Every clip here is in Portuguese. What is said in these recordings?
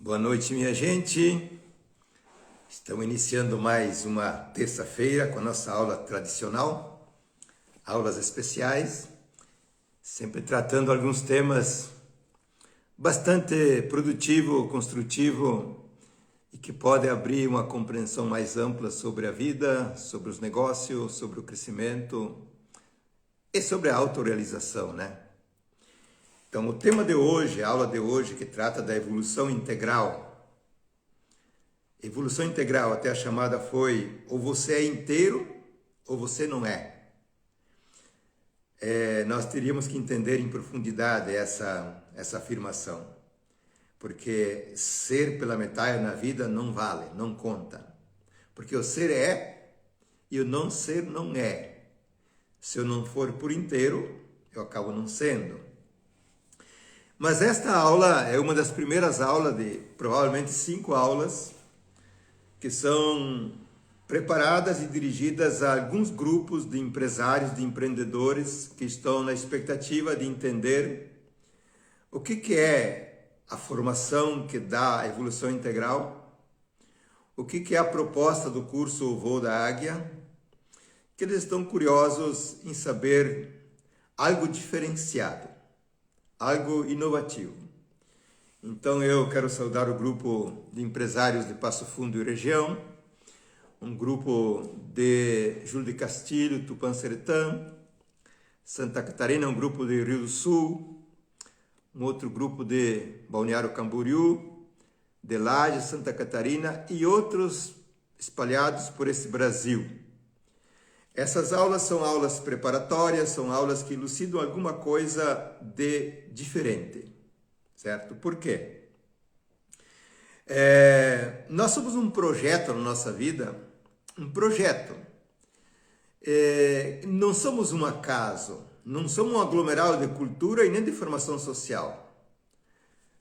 Boa noite, minha gente. Estamos iniciando mais uma terça-feira com a nossa aula tradicional, aulas especiais, sempre tratando alguns temas bastante produtivo, construtivo e que podem abrir uma compreensão mais ampla sobre a vida, sobre os negócios, sobre o crescimento e sobre a autorrealização, né? Então, o tema de hoje, a aula de hoje, que trata da evolução integral. Evolução integral, até a chamada foi, ou você é inteiro, ou você não é. Nós teríamos que entender em profundidade essa afirmação. Porque ser pela metade na vida não vale, não conta. Porque o ser é, e o não ser não é. Se eu não for por inteiro, eu acabo não sendo. Mas esta aula é uma das primeiras aulas de provavelmente 5 aulas que são preparadas e dirigidas a alguns grupos de empresários, de empreendedores que estão na expectativa de entender o que é a formação que dá a evolução integral, o que é a proposta do curso O Voo da Águia, que eles estão curiosos em saber algo diferenciado, algo inovativo. Então eu quero saudar o grupo de empresários de Passo Fundo e região, um grupo de Júlio de Castilho, Tupanciretã, Santa Catarina, um grupo de Rio do Sul, um outro grupo de Balneário Camboriú, de Lajes, Santa Catarina e outros espalhados por esse Brasil. Essas aulas são aulas preparatórias, são aulas que elucidam alguma coisa de diferente, certo? Por quê? Nós somos um projeto na nossa vida, um projeto. Não somos um acaso, não somos um aglomerado de cultura e nem de formação social.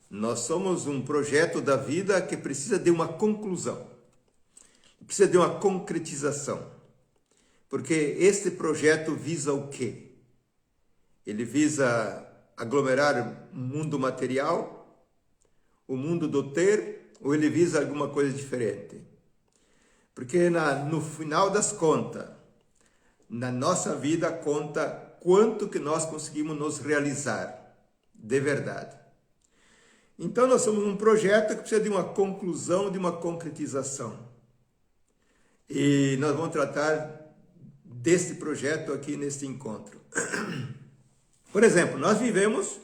Nós somos um projeto da vida que precisa de uma conclusão, precisa de uma concretização. Porque este projeto visa o quê? Ele visa aglomerar o mundo material, o mundo do ter, ou ele visa alguma coisa diferente? Porque no final das contas, na nossa vida conta quanto que nós conseguimos nos realizar de verdade. Então nós somos um projeto que precisa de uma conclusão, de uma concretização. E nós vamos tratar desse projeto aqui neste encontro. Por exemplo, nós vivemos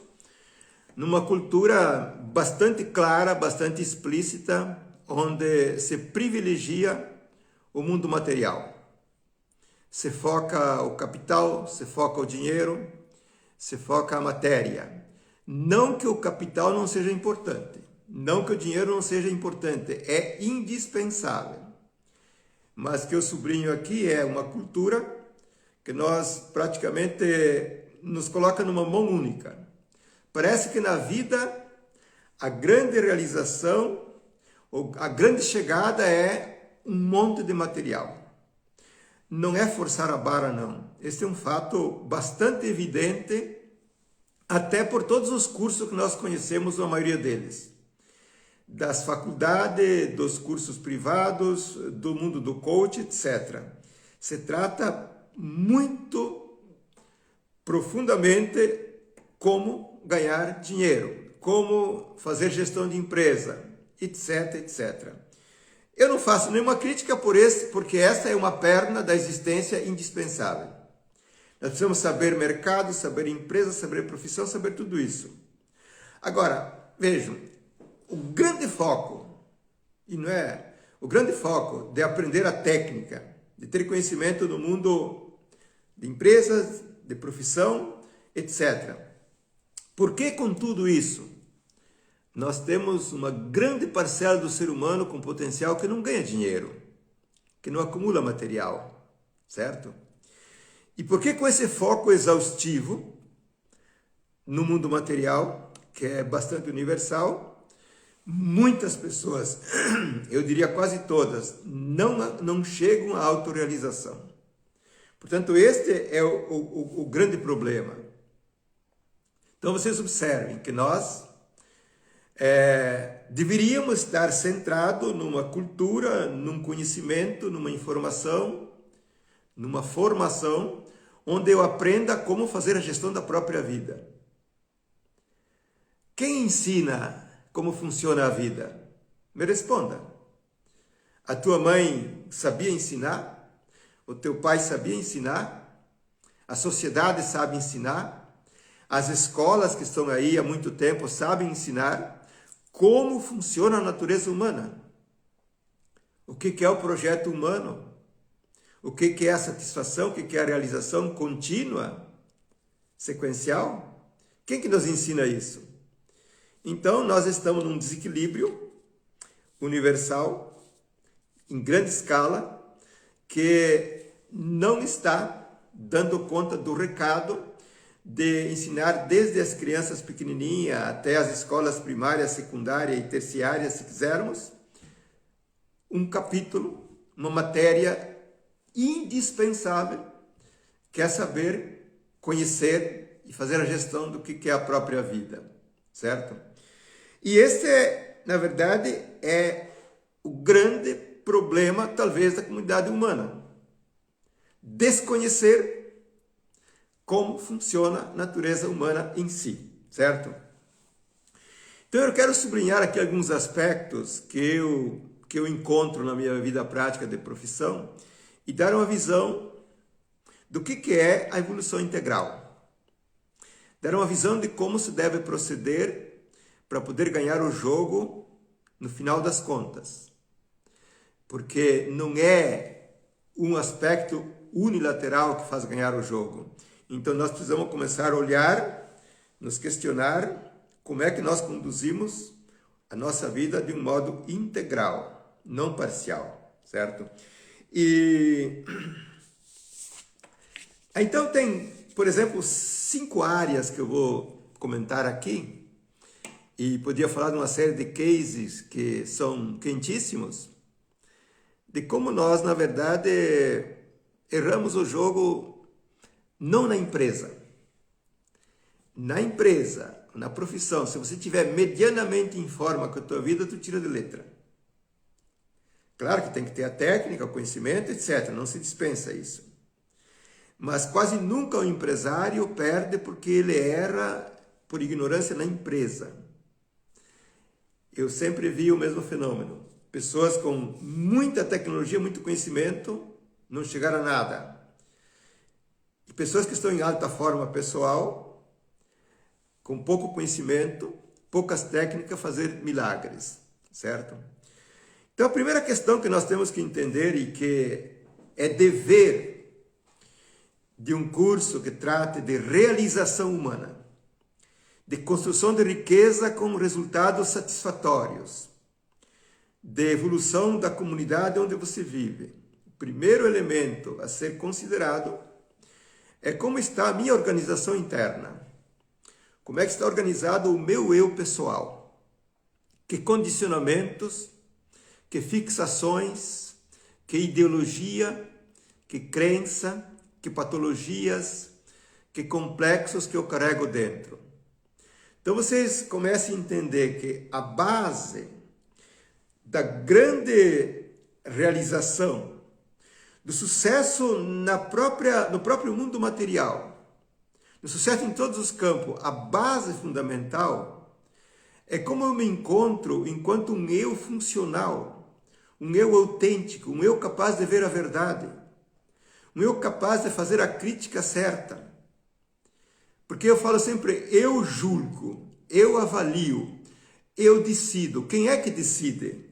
numa cultura bastante clara, bastante explícita, onde se privilegia o mundo material. Se foca o capital, se foca o dinheiro, se foca a matéria. Não que o capital não seja importante, não que o dinheiro não seja importante, é indispensável. Mas que eu sublinho aqui é uma cultura que nós praticamente nos coloca numa mão única. Parece que na vida a grande realização, ou a grande chegada é um monte de material. Não é forçar a barra, não. Esse é um fato bastante evidente, até por todos os cursos que nós conhecemos, a maioria deles. Das faculdades, dos cursos privados, do mundo do coach, etc. Se trata muito profundamente como ganhar dinheiro, como fazer gestão de empresa, etc, etc. Eu não faço nenhuma crítica porque essa é uma perna da existência indispensável. Nós precisamos saber mercado, saber empresa, saber profissão, saber tudo isso. Agora, vejam, o grande foco, e não é o grande foco de aprender a técnica, de ter conhecimento no mundo de empresas, de profissão, etc. Por que com tudo isso? Nós temos uma grande parcela do ser humano com potencial que não ganha dinheiro, que não acumula material, certo? E por que com esse foco exaustivo no mundo material, que é bastante universal, muitas pessoas, eu diria quase todas, não chegam à autorrealização. Portanto, este é o grande problema. Então, vocês observem que nós Deveríamos estar centrados numa cultura, num conhecimento, numa informação, numa formação, onde eu aprenda como fazer a gestão da própria vida. Quem ensina como funciona a vida? Me responda. A tua mãe sabia ensinar? O teu pai sabia ensinar? A sociedade sabe ensinar? As escolas que estão aí há muito tempo sabem ensinar como funciona a natureza humana? O que é o projeto humano? O que é a satisfação? O que é a realização contínua? Sequencial? Quem que nos ensina isso? Então, nós estamos num desequilíbrio universal, em grande escala, que não está dando conta do recado de ensinar desde as crianças pequenininhas até as escolas primárias, secundárias e terciárias, se quisermos, um capítulo, uma matéria indispensável, que é saber, conhecer e fazer a gestão do que é a própria vida, certo? E este, na verdade, é o grande problema, talvez, da comunidade humana. Desconhecer como funciona a natureza humana em si, certo? Então eu quero sublinhar aqui alguns aspectos que eu encontro na minha vida prática de profissão e dar uma visão do que é a evolução integral. Dar uma visão de como se deve proceder para poder ganhar o jogo no final das contas. Porque não é um aspecto unilateral que faz ganhar o jogo. Então, nós precisamos começar a olhar, nos questionar como é que nós conduzimos a nossa vida de um modo integral, não parcial, certo? E então tem, por exemplo, 5 áreas que eu vou comentar aqui, e podia falar de uma série de cases que são quentíssimos, de como nós, na verdade, erramos o jogo. Não na empresa. Na empresa, na profissão, se você estiver medianamente em forma com a tua vida, tu tira de letra. Claro que tem que ter a técnica, o conhecimento, etc. Não se dispensa isso. Mas quase nunca o empresário perde porque ele erra por ignorância na empresa. Eu sempre vi o mesmo fenômeno. Pessoas com muita tecnologia, muito conhecimento, não chegaram a nada. Pessoas que estão em alta forma pessoal, com pouco conhecimento, poucas técnicas, fazer milagres, certo? Então, a primeira questão que nós temos que entender e que é dever de um curso que trate de realização humana, de construção de riqueza com resultados satisfatórios, de evolução da comunidade onde você vive. O primeiro elemento a ser considerado é como está a minha organização interna. Como é que está organizado o meu eu pessoal? Que condicionamentos, que fixações, que ideologia, que crença, que patologias, que complexos que eu carrego dentro. Então vocês comecem a entender que a base da grande realização do sucesso no próprio mundo material, do sucesso em todos os campos, a base fundamental é como eu me encontro enquanto um eu funcional, um eu autêntico, um eu capaz de ver a verdade, um eu capaz de fazer a crítica certa. Porque eu falo sempre, eu julgo, eu avalio, eu decido. Quem é que decide?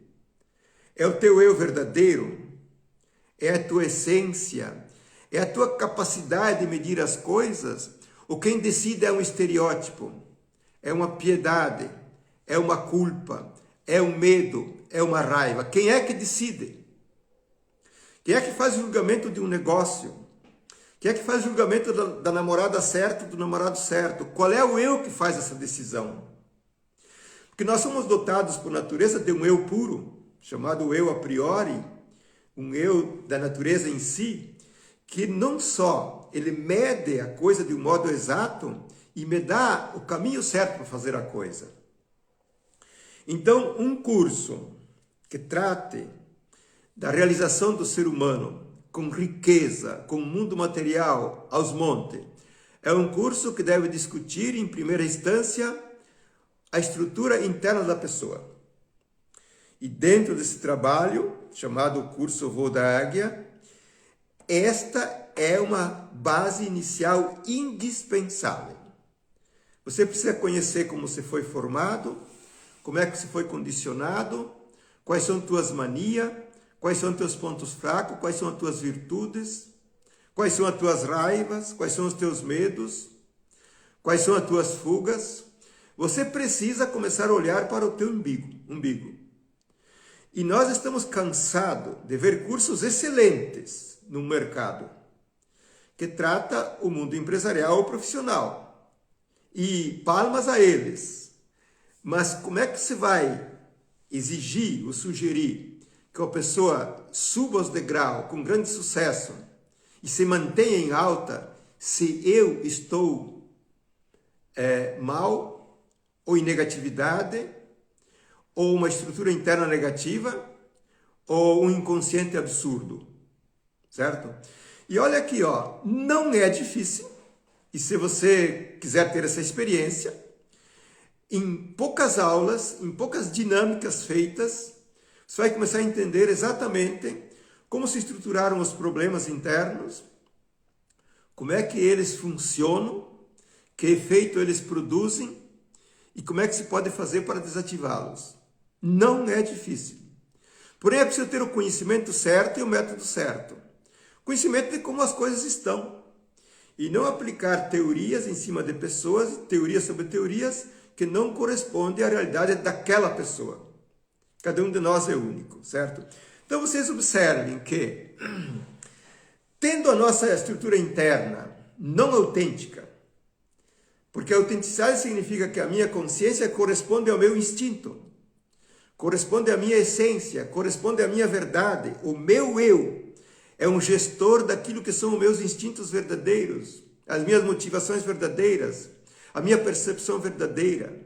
É o teu eu verdadeiro? É a tua essência? É a tua capacidade de medir as coisas? Ou quem decide é um estereótipo? É uma piedade? É uma culpa? É um medo? É uma raiva? Quem é que decide? Quem é que faz o julgamento de um negócio? Quem é que faz o julgamento da namorada certa, do namorado certo? Qual é o eu que faz essa decisão? Porque nós somos dotados por natureza de um eu puro, chamado eu a priori, um eu da natureza em si, que não só ele mede a coisa de um modo exato e me dá o caminho certo para fazer a coisa. Então, um curso que trate da realização do ser humano com riqueza, com o mundo material aos montes, é um curso que deve discutir, em primeira instância, a estrutura interna da pessoa. E dentro desse trabalho, chamado Curso Voo da Águia, esta é uma base inicial indispensável. Você precisa conhecer como você foi formado, como é que você foi condicionado, quais são tuas manias, quais são teus pontos fracos, quais são as tuas virtudes, quais são as tuas raivas, quais são os teus medos, quais são as tuas fugas. Você precisa começar a olhar para o teu umbigo. E nós estamos cansados de ver cursos excelentes no mercado, que trata o mundo empresarial ou profissional. E palmas a eles. Mas como é que você vai exigir ou sugerir que a pessoa suba os degraus com grande sucesso e se mantenha em alta se eu estou mal ou em negatividade, ou uma estrutura interna negativa, ou um inconsciente absurdo, certo? E olha aqui, ó, não é difícil, e se você quiser ter essa experiência, em poucas aulas, em poucas dinâmicas feitas, você vai começar a entender exatamente como se estruturaram os problemas internos, como é que eles funcionam, que efeito eles produzem e como é que se pode fazer para desativá-los. Não é difícil. Porém, é preciso ter o conhecimento certo e o método certo. Conhecimento de como as coisas estão. E não aplicar teorias em cima de pessoas, teorias sobre teorias, que não correspondem à realidade daquela pessoa. Cada um de nós é único, certo? Então, vocês observem que, tendo a nossa estrutura interna não autêntica, porque a autenticidade significa que a minha consciência corresponde ao meu instinto, corresponde à minha essência, corresponde à minha verdade. O meu eu é um gestor daquilo que são os meus instintos verdadeiros, as minhas motivações verdadeiras, a minha percepção verdadeira.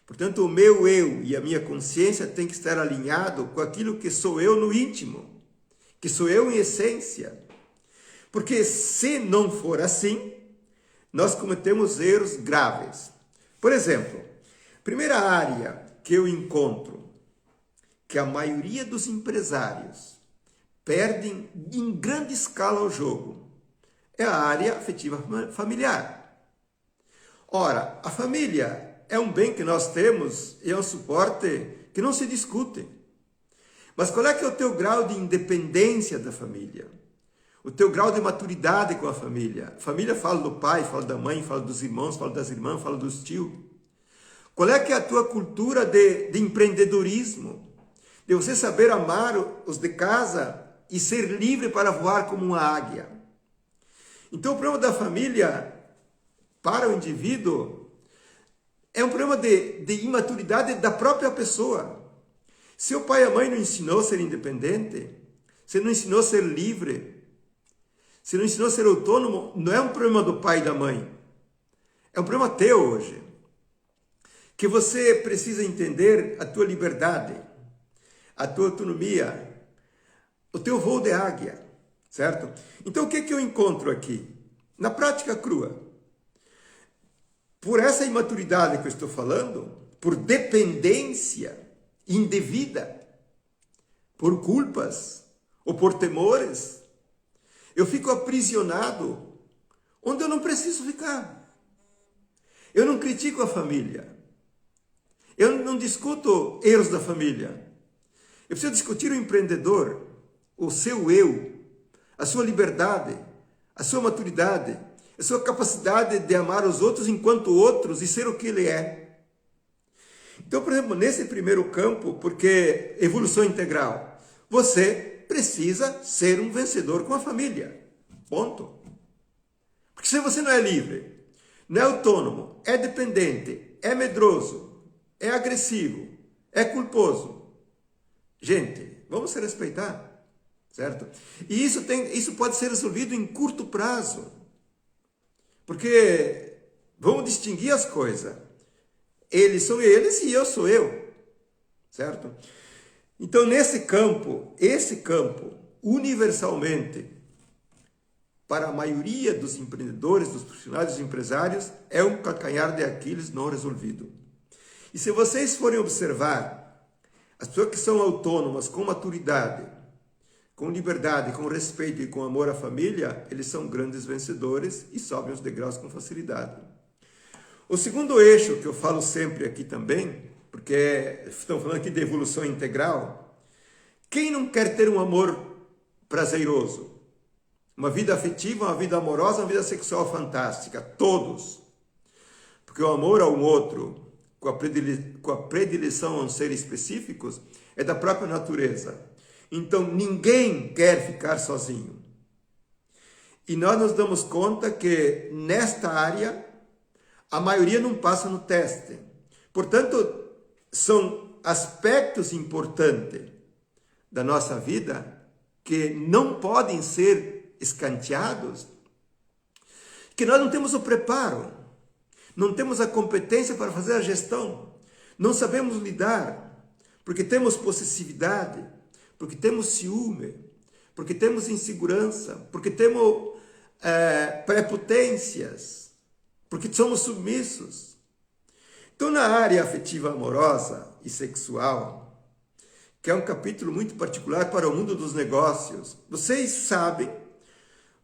Portanto, o meu eu e a minha consciência tem que estar alinhado com aquilo que sou eu no íntimo, que sou eu em essência. Porque se não for assim, nós cometemos erros graves. Por exemplo, primeira área que eu encontro que a maioria dos empresários perdem em grande escala o jogo é a área afetiva familiar. Ora, a família é um bem que nós temos e é um suporte que não se discute. Mas qual é que é o teu grau de independência da família? O teu grau de maturidade com a família? A família fala do pai, fala da mãe, fala dos irmãos, fala das irmãs, fala dos tios. Qual é que é a tua cultura de empreendedorismo? De você saber amar os de casa e ser livre para voar como uma águia. Então o problema da família para o indivíduo é um problema de imaturidade da própria pessoa. Se o pai e a mãe não ensinou a ser independente, se não ensinou a ser livre, se não ensinou a ser autônomo, não é um problema do pai e da mãe. É um problema teu hoje. Que você precisa entender a tua liberdade, a tua autonomia, o teu voo de águia, certo? Então o que eu encontro aqui? Na prática crua. Por essa imaturidade que eu estou falando, por dependência indevida, por culpas ou por temores, eu fico aprisionado onde eu não preciso ficar. Eu não critico a família. Eu não discuto erros da família. Eu preciso discutir o empreendedor, o seu eu, a sua liberdade, a sua maturidade, a sua capacidade de amar os outros enquanto outros e ser o que ele é. Então, por exemplo, nesse primeiro campo, porque evolução integral, você precisa ser um vencedor com a família. Ponto. Porque se você não é livre, não é autônomo, é dependente, é medroso, é agressivo, é culposo, gente, vamos se respeitar, certo? E isso pode ser resolvido em curto prazo. Porque vamos distinguir as coisas. Eles são eles e eu sou eu. certo? Então, esse campo, universalmente, para a maioria dos empreendedores, dos profissionais, dos empresários, é um calcanhar de Aquiles não resolvido. E se vocês forem observar, as pessoas que são autônomas, com maturidade, com liberdade, com respeito e com amor à família, eles são grandes vencedores e sobem os degraus com facilidade. O segundo eixo, que eu falo sempre aqui também, porque estamos falando aqui de evolução integral, quem não quer ter um amor prazeroso? Uma vida afetiva, uma vida amorosa, uma vida sexual fantástica, todos. Porque o amor a um outro, com a predileção a um ser específicos, é da própria natureza. Então, ninguém quer ficar sozinho. E nós nos damos conta que, nesta área, a maioria não passa no teste. Portanto, são aspectos importantes da nossa vida que não podem ser escanteados, que nós não temos o preparo, não temos a competência para fazer a gestão, não sabemos lidar, porque temos possessividade, porque temos ciúme, porque temos insegurança, porque temos prepotências, porque somos submissos. Então, na área afetiva amorosa e sexual, que é um capítulo muito particular para o mundo dos negócios, vocês sabem,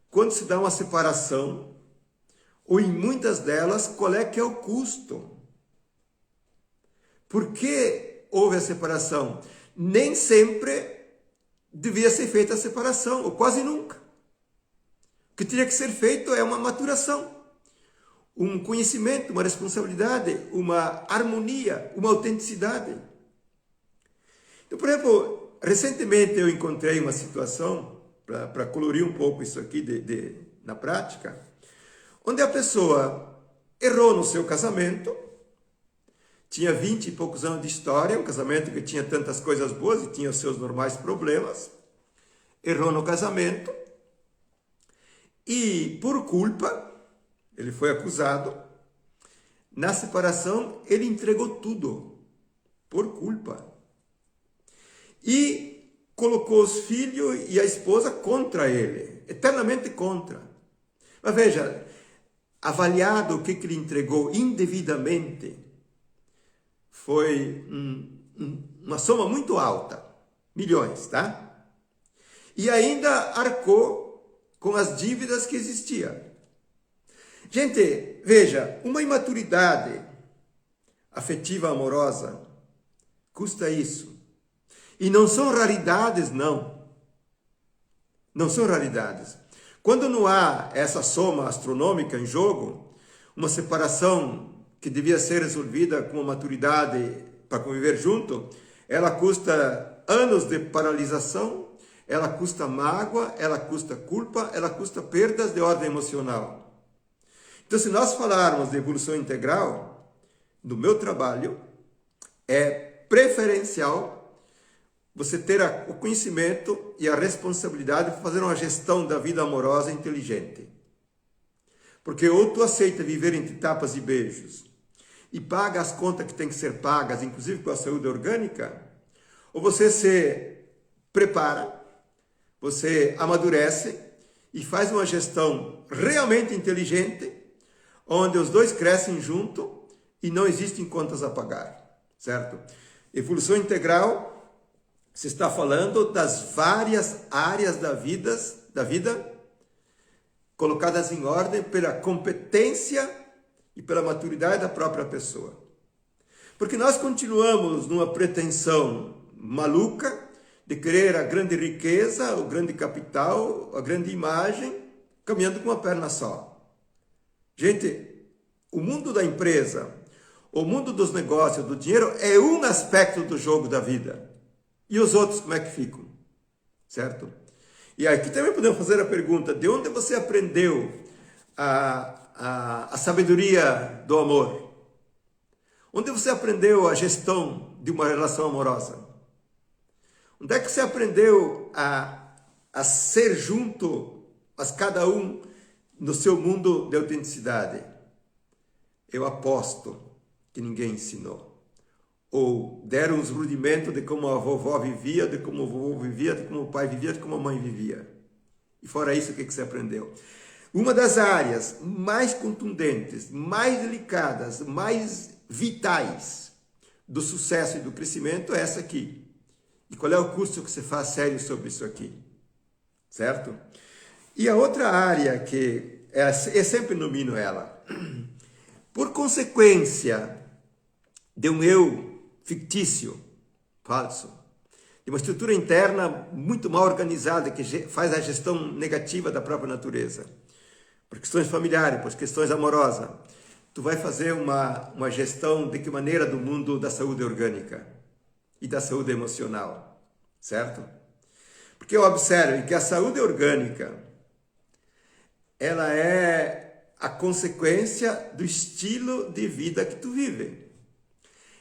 quando se dá uma separação, ou em muitas delas, qual é que é o custo? Por que houve a separação? Nem sempre devia ser feita a separação, ou quase nunca. O que teria que ser feito é uma maturação, um conhecimento, uma responsabilidade, uma harmonia, uma autenticidade. Então, por exemplo, recentemente eu encontrei uma situação, para colorir um pouco isso aqui na prática, onde a pessoa errou no seu casamento, tinha 20 e poucos anos de história, um casamento que tinha tantas coisas boas e tinha os seus normais problemas, errou no casamento e, por culpa, ele foi acusado, na separação ele entregou tudo, por culpa. E colocou os filhos e a esposa contra ele, eternamente contra. Mas veja, avaliado o que ele entregou indevidamente, foi uma soma muito alta, milhões, tá? E ainda arcou com as dívidas que existiam. Gente, veja, uma imaturidade afetiva amorosa custa isso. E não são raridades, não. Não são raridades. Quando não há essa soma astronômica em jogo, uma separação que devia ser resolvida com maturidade para conviver junto, ela custa anos de paralisação, ela custa mágoa, ela custa culpa, ela custa perdas de ordem emocional. Então, se nós falarmos de evolução integral, no meu trabalho, é preferencial você ter o conhecimento e a responsabilidade de fazer uma gestão da vida amorosa inteligente. Porque ou tu aceita viver entre tapas e beijos e paga as contas que tem que ser pagas, inclusive com a saúde orgânica, ou você se prepara, você amadurece e faz uma gestão realmente inteligente, onde os dois crescem junto e não existem contas a pagar, certo? Evolução integral, se está falando das várias áreas da vida colocadas em ordem pela competência e pela maturidade da própria pessoa. Porque nós continuamos numa pretensão maluca de querer a grande riqueza, o grande capital, a grande imagem, caminhando com uma perna só. Gente, o mundo da empresa, o mundo dos negócios, do dinheiro, é um aspecto do jogo da vida. E os outros, como é que ficam? Certo? E aqui também podemos fazer a pergunta, de onde você aprendeu a sabedoria do amor? Onde você aprendeu a gestão de uma relação amorosa? Onde é que você aprendeu a ser junto, mas cada um no seu mundo de autenticidade? Eu aposto que ninguém ensinou. ou deram os rudimentos de como a vovó vivia, de como o vovô vivia, de como o pai vivia, de como a mãe vivia. E fora isso, o que você aprendeu? Uma das áreas mais contundentes, mais delicadas, mais vitais do sucesso e do crescimento é essa aqui. E qual é o curso que você faz sério sobre isso aqui? Certo? E a outra área que eu sempre nomino ela, por consequência de um eu fictício, falso, de uma estrutura interna muito mal organizada que faz a gestão negativa da própria natureza, por questões familiares, por questões amorosas, tu vai fazer uma gestão de que maneira do mundo da saúde orgânica e da saúde emocional, certo? Porque eu observo que a saúde orgânica, ela é a consequência do estilo de vida que tu vive.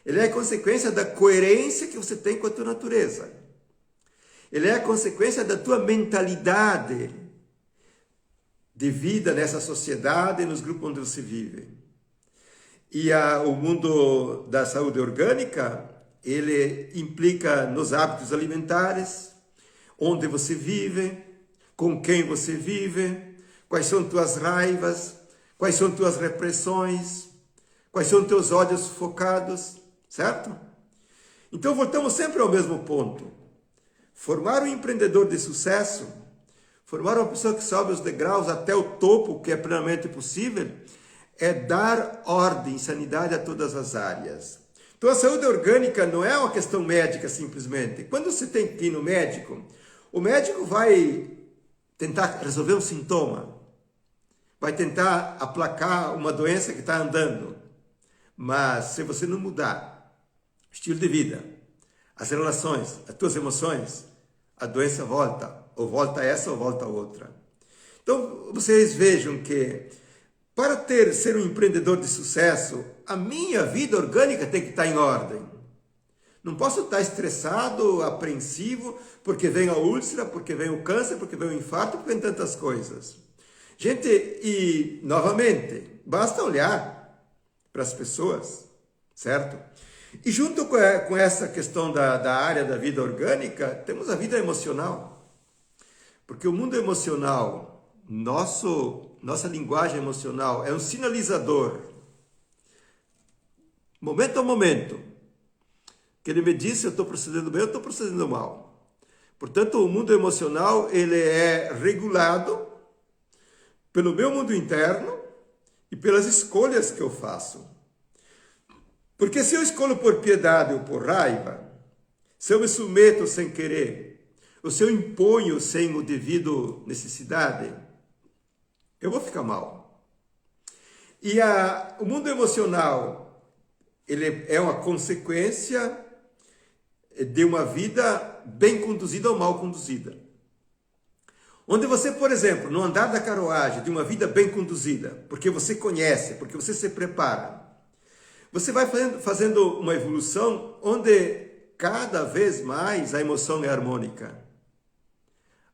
Ele é a consequência da coerência que você tem com a tua natureza. Ele é a consequência da tua mentalidade de vida nessa sociedade e nos grupos onde você vive. E o mundo da saúde orgânica, ele implica nos hábitos alimentares, onde você vive, com quem você vive, quais são tuas raivas, quais são tuas repressões, quais são teus ódios focados, certo? Então voltamos sempre ao mesmo ponto. Formar um empreendedor de sucesso, formar uma pessoa que sobe os degraus até o topo, que é plenamente possível, é dar ordem, sanidade a todas as áreas. Então a saúde orgânica não é uma questão médica simplesmente. Quando você tem que ir no médico, o médico vai tentar resolver um sintoma, vai tentar aplacar uma doença que está andando. Mas se você não mudar o estilo de vida, as relações, as tuas emoções, a doença volta, ou volta essa ou volta outra. Então vocês vejam que para ser um empreendedor de sucesso, a minha vida orgânica tem que estar em ordem. Não posso estar estressado, apreensivo, porque vem a úlcera, porque vem o câncer, porque vem o infarto, porque vem tantas coisas. Gente, e novamente, basta olhar para as pessoas, certo? E junto com essa questão da área da vida orgânica, temos a vida emocional. Porque o mundo emocional, nossa linguagem emocional é um sinalizador. Momento a momento, que ele me diz se eu estou procedendo bem ou estou procedendo mal. Portanto, o mundo emocional ele é regulado pelo meu mundo interno e pelas escolhas que eu faço. Porque se eu escolho por piedade ou por raiva, se eu me submeto sem querer, ou se eu imponho sem o devido necessidade, eu vou ficar mal. E o mundo emocional, ele é uma consequência de uma vida bem conduzida ou mal conduzida. Onde você, por exemplo, no andar da carruagem de uma vida bem conduzida, porque você conhece, porque você se prepara, você vai fazendo uma evolução onde cada vez mais a emoção é harmônica.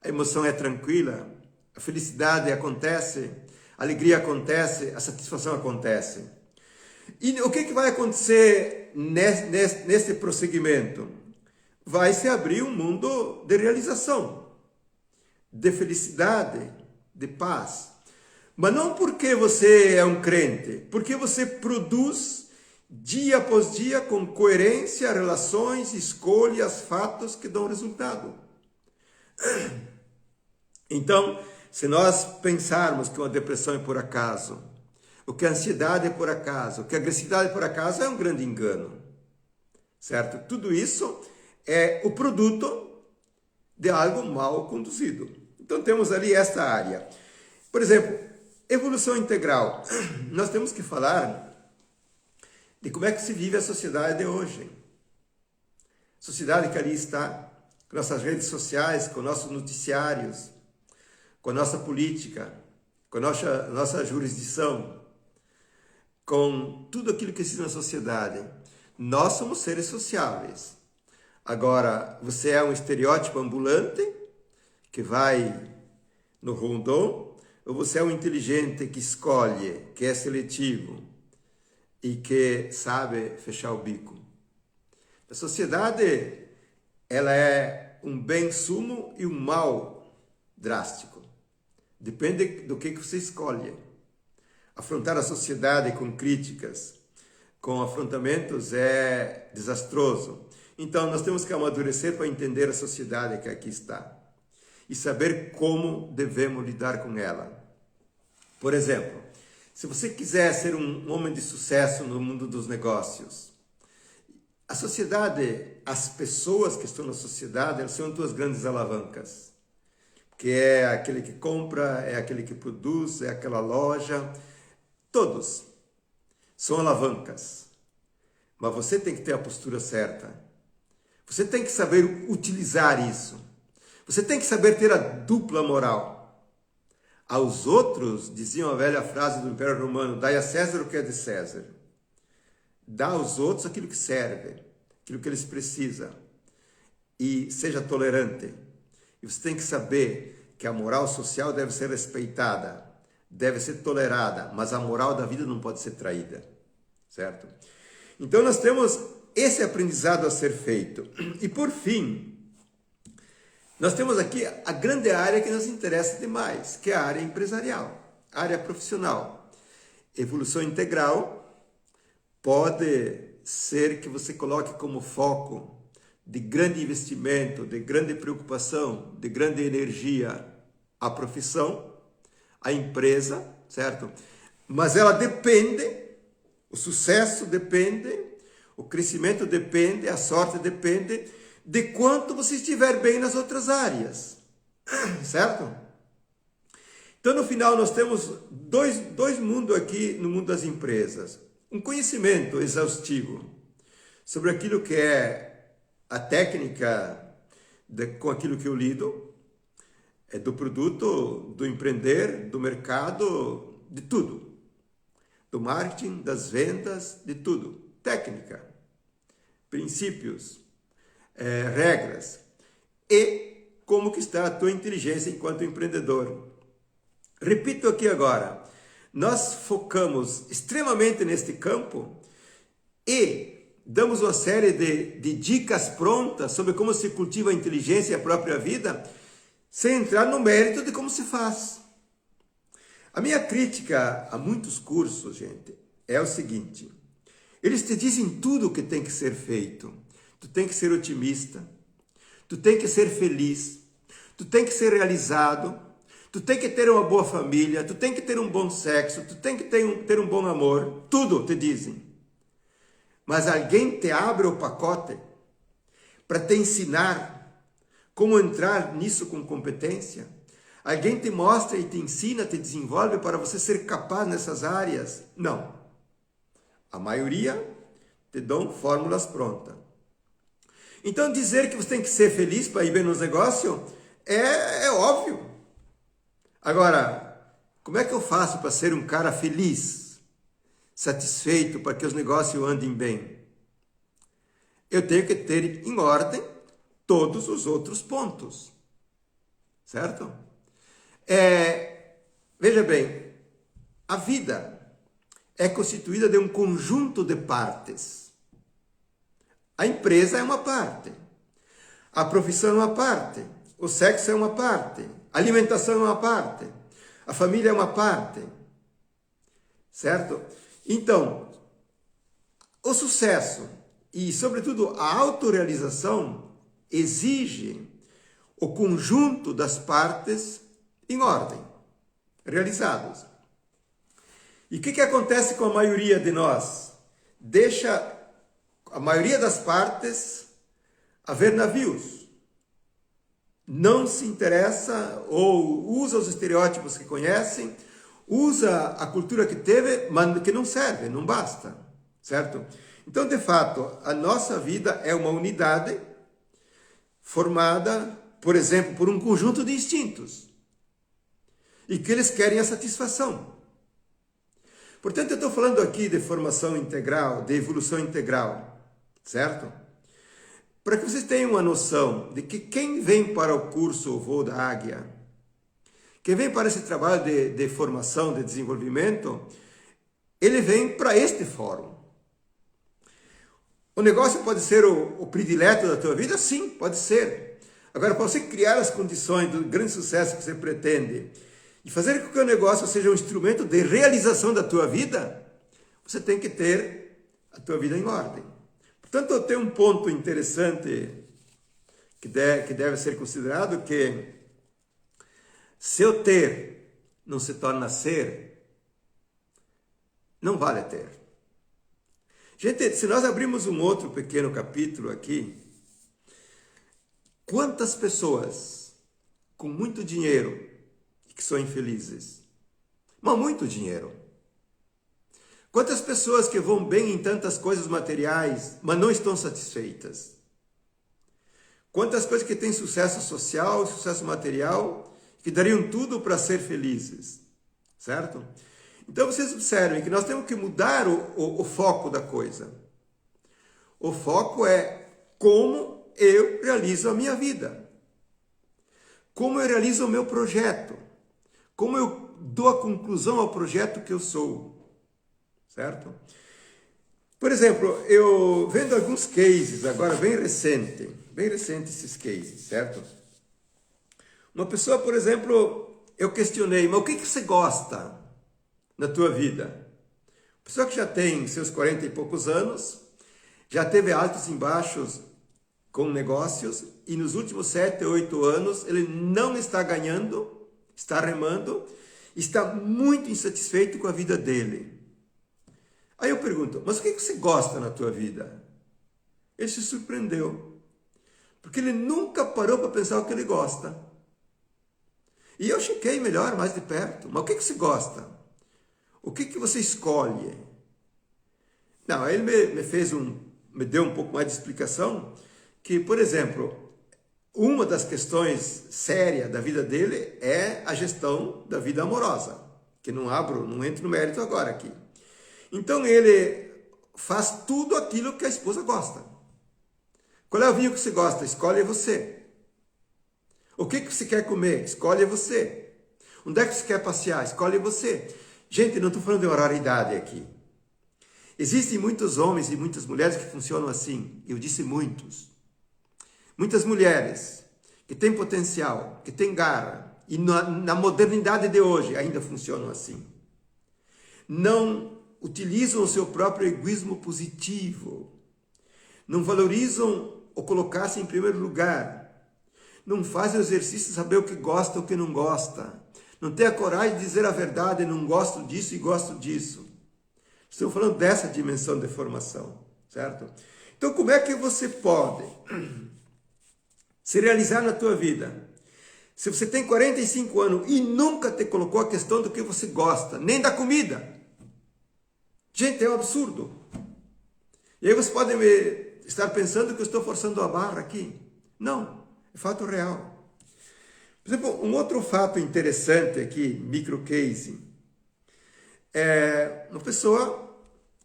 A emoção é tranquila, a felicidade acontece, a alegria acontece, a satisfação acontece. E o que vai acontecer nesse prosseguimento? Vai se abrir um mundo de realização, de felicidade, de paz. Mas não porque você é um crente, porque você produz dia após dia com coerência, relações, escolhas, fatos que dão resultado. Então, se nós pensarmos que uma depressão é por acaso, ou que a ansiedade é por acaso, ou que a agressividade é por acaso, é um grande engano. Certo? Tudo isso é o produto de algo mal conduzido. Então temos ali esta área. Por exemplo, evolução integral. Nós temos que falar de como é que se vive a sociedade de hoje. Sociedade que ali está, com nossas redes sociais, com nossos noticiários, com a nossa política, com a nossa jurisdição, com tudo aquilo que existe na sociedade. Nós somos seres sociáveis. Agora, você é um estereótipo ambulante que vai no rondon, ou você é um inteligente que escolhe, que é seletivo e que sabe fechar o bico? A sociedade, ela é um bem sumo e um mal drástico. Depende do que você escolhe. Afrontar a sociedade com críticas, com afrontamentos é desastroso. Então, nós temos que amadurecer para entender a sociedade que aqui está e saber como devemos lidar com ela. Por exemplo, se você quiser ser um homem de sucesso no mundo dos negócios, a sociedade, as pessoas que estão na sociedade, elas são duas grandes alavancas, que é aquele que compra, é aquele que produz, é aquela loja, todos são alavancas, mas você tem que ter a postura certa, você tem que saber utilizar isso, você tem que saber ter a dupla moral. Aos outros, diziam a velha frase do Império Romano, dai a César o que é de César. Dá aos outros aquilo que serve, aquilo que eles precisam. E seja tolerante. E você tem que saber que a moral social deve ser respeitada, deve ser tolerada, mas a moral da vida não pode ser traída. Certo? Então nós temos esse aprendizado a ser feito. E por fim, nós temos aqui a grande área que nos interessa demais, que é a área empresarial, a área profissional. Evolução integral pode ser que você coloque como foco de grande investimento, de grande preocupação, de grande energia a profissão, a empresa, certo? Mas ela depende, o sucesso depende, o crescimento depende, a sorte depende de quanto você estiver bem nas outras áreas, certo? Então, no final, nós temos dois mundos aqui no mundo das empresas. Um conhecimento exaustivo sobre aquilo que é a técnica com aquilo que eu lido, do produto, do empreender, do mercado, de tudo. Do marketing, das vendas, de tudo. Técnica, princípios, regras e como que está a tua inteligência enquanto empreendedor. Repito aqui agora, nós focamos extremamente neste campo e damos uma série de dicas prontas sobre como se cultiva a inteligência e a própria vida, sem entrar no mérito de como se faz. A minha crítica a muitos cursos, gente, é o seguinte: eles te dizem tudo o que tem que ser feito. Tu tem que ser otimista, tu tem que ser feliz, tu tem que ser realizado, tu tem que ter uma boa família, tu tem que ter um bom sexo, tu tem que ter um bom amor, tudo te dizem. Mas alguém te abre o pacote para te ensinar como entrar nisso com competência? Alguém te mostra e te ensina, te desenvolve para você ser capaz nessas áreas? Não. A maioria te dão fórmulas prontas. Então, dizer que você tem que ser feliz para ir bem nos negócios é óbvio. Agora, como é que eu faço para ser um cara feliz, satisfeito, para que os negócios andem bem? Eu tenho que ter em ordem todos os outros pontos. Certo? Veja bem, a vida é constituída de um conjunto de partes. A empresa é uma parte, a profissão é uma parte, o sexo é uma parte, a alimentação é uma parte, a família é uma parte, certo? Então, o sucesso e, sobretudo, a autorrealização exige o conjunto das partes em ordem, realizados. E o que acontece com a maioria de nós? Deixa a maioria das partes a ver navios. Não se interessa ou usa os estereótipos que conhecem, usa a cultura que teve, mas que não serve, não basta, certo? Então, de fato, a nossa vida é uma unidade formada, por exemplo, por um conjunto de instintos e que eles querem a satisfação. Portanto, eu estou falando aqui de formação integral, de evolução integral, certo? Para que vocês tenham uma noção de que quem vem para o curso O Voo da Águia, quem vem para esse trabalho de formação, de desenvolvimento, ele vem para este fórum. O negócio pode ser o predileto da tua vida? Sim, pode ser. Agora, para você criar as condições do grande sucesso que você pretende e fazer com que o negócio seja um instrumento de realização da tua vida, você tem que ter a tua vida em ordem. Portanto, tem um ponto interessante que deve ser considerado, que se o ter não se torna ser, não vale ter. Gente, se nós abrirmos um outro pequeno capítulo aqui, quantas pessoas com muito dinheiro que são infelizes? Mas muito dinheiro. Quantas pessoas que vão bem em tantas coisas materiais, mas não estão satisfeitas? Quantas coisas que têm sucesso social, sucesso material, que dariam tudo para ser felizes, certo? Então vocês observem que nós temos que mudar o foco da coisa. O foco é como eu realizo a minha vida. Como eu realizo o meu projeto. Como eu dou a conclusão ao projeto que eu sou. Certo? Por exemplo, eu vendo alguns cases, agora bem recente esses cases, certo? Uma pessoa, por exemplo, eu questionei, mas o que você gosta na tua vida? Pessoa que já tem seus 40 e poucos anos, já teve altos e baixos com negócios, e nos últimos 7, 8 anos ele não está ganhando, está remando, está muito insatisfeito com a vida dele. Aí eu pergunto, mas o que você gosta na tua vida? Ele se surpreendeu, porque ele nunca parou para pensar o que ele gosta. E eu chequei melhor, mais de perto, mas o que você gosta? O que você escolhe? Não, aí ele me deu um pouco mais de explicação, que, por exemplo, uma das questões sérias da vida dele é a gestão da vida amorosa, que não entro no mérito agora aqui. Então ele faz tudo aquilo que a esposa gosta. Qual é o vinho que você gosta? Escolhe você. O que você quer comer? Escolhe você. Onde é que você quer passear? Escolhe você. Gente, não estou falando de horaridade aqui. Existem muitos homens e muitas mulheres que funcionam assim. Eu disse muitos. Muitas mulheres que têm potencial, que têm garra, e na modernidade de hoje ainda funcionam assim. Não utilizam o seu próprio egoísmo positivo. Não valorizam o colocar-se em primeiro lugar. Não fazem o exercício de saber o que gosta ou o que não gosta. Não tem a coragem de dizer a verdade, não gosto disso e gosto disso. Estou falando dessa dimensão de formação, certo? Então, como é que você pode se realizar na tua vida? Se você tem 45 anos e nunca te colocou a questão do que você gosta, nem da comida. Gente, é um absurdo. E aí você pode estar pensando que eu estou forçando a barra aqui. Não, é fato real. Por exemplo, um outro fato interessante aqui, micro case, é uma pessoa,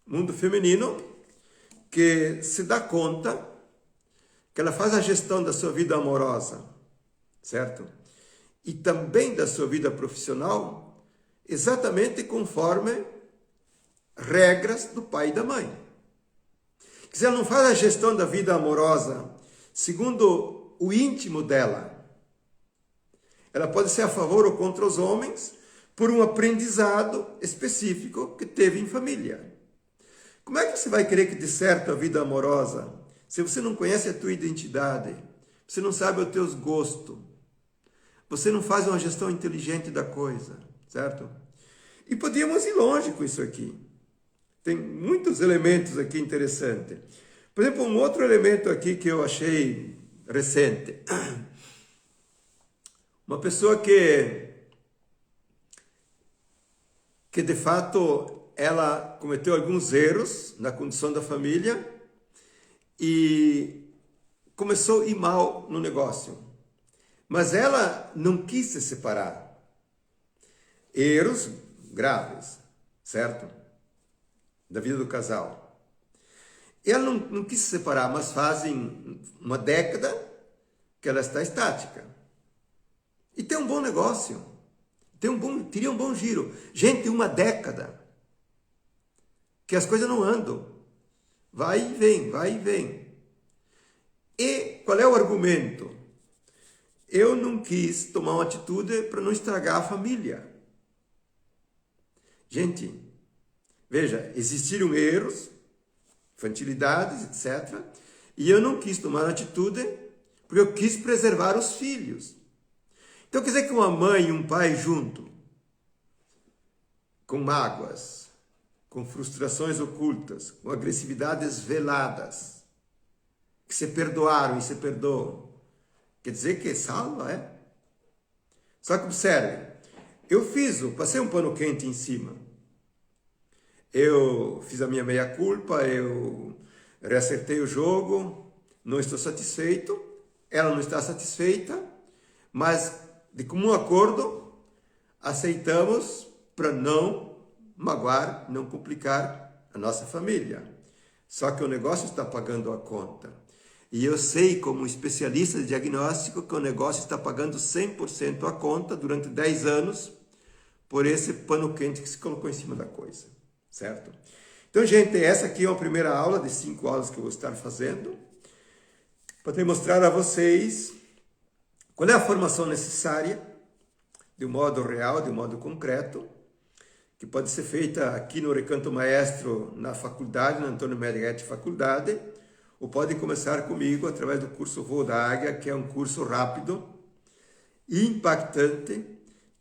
mundo feminino, que se dá conta que ela faz a gestão da sua vida amorosa, certo? E também da sua vida profissional, exatamente conforme regras do pai e da mãe. Se ela não faz a gestão da vida amorosa segundo o íntimo dela, ela pode ser a favor ou contra os homens por um aprendizado específico que teve em família. Como é que você vai querer que dê certo a vida amorosa se você não conhece a tua identidade, você não sabe os teus gostos, você não faz uma gestão inteligente da coisa, certo? E podíamos ir longe com isso aqui. Tem muitos elementos aqui interessantes. Por exemplo, um outro elemento aqui que eu achei recente. Uma pessoa que de fato ela cometeu alguns erros na condição da família e começou a ir mal no negócio. Mas ela não quis se separar. Erros graves, certo? Da vida do casal. Ela não quis se separar, mas fazem uma década que ela está estática. E tem um bom negócio. Teria um bom giro. Gente, uma década que as coisas não andam. vai e vem, vai e vem. E qual é o argumento? Eu não quis tomar uma atitude para não estragar a família. Gente, veja, existiram erros, infantilidades, etc. E eu não quis tomar atitude porque eu quis preservar os filhos. Então quer dizer que uma mãe e um pai junto, com mágoas, com frustrações ocultas, com agressividades veladas, que se perdoaram e se perdoam, quer dizer que salva, é? Só que observe, passei um pano quente em cima. Eu fiz a minha meia-culpa, eu reacertei o jogo, não estou satisfeito, ela não está satisfeita, mas de comum acordo aceitamos para não magoar, não complicar a nossa família. Só que o negócio está pagando a conta. E eu sei, como especialista de diagnóstico, que o negócio está pagando 100% a conta durante 10 anos por esse pano quente que se colocou em cima da coisa, certo? Então, gente, essa aqui é a primeira aula de 5 aulas que eu vou estar fazendo para mostrar a vocês qual é a formação necessária, de um modo real, de um modo concreto, que pode ser feita aqui no Recanto Maestro, na faculdade, na Antônio Meneghetti Faculdade, ou pode começar comigo através do curso Voo da Águia, que é um curso rápido e impactante,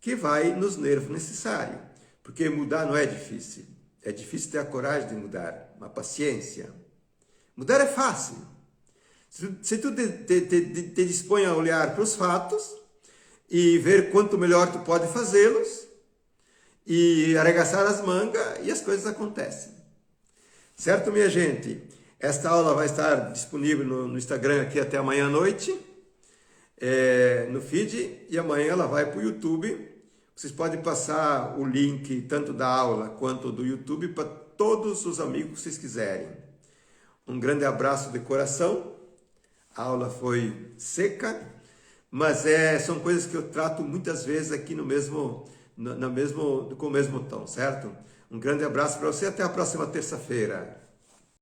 que vai nos nervos necessários. Porque mudar não é difícil. É difícil ter a coragem de mudar, uma paciência. Mudar é fácil. Se tu te dispõe a olhar para os fatos e ver quanto melhor tu pode fazê-los e arregaçar as mangas, e as coisas acontecem. Certo, minha gente? Esta aula vai estar disponível no Instagram aqui até amanhã à noite, no feed, e amanhã ela vai para o YouTube. Vocês podem passar o link tanto da aula quanto do YouTube para todos os amigos que vocês quiserem. Um grande abraço de coração. A aula foi seca, mas são coisas que eu trato muitas vezes aqui com o mesmo tom, certo? Um grande abraço para você, até a próxima terça-feira.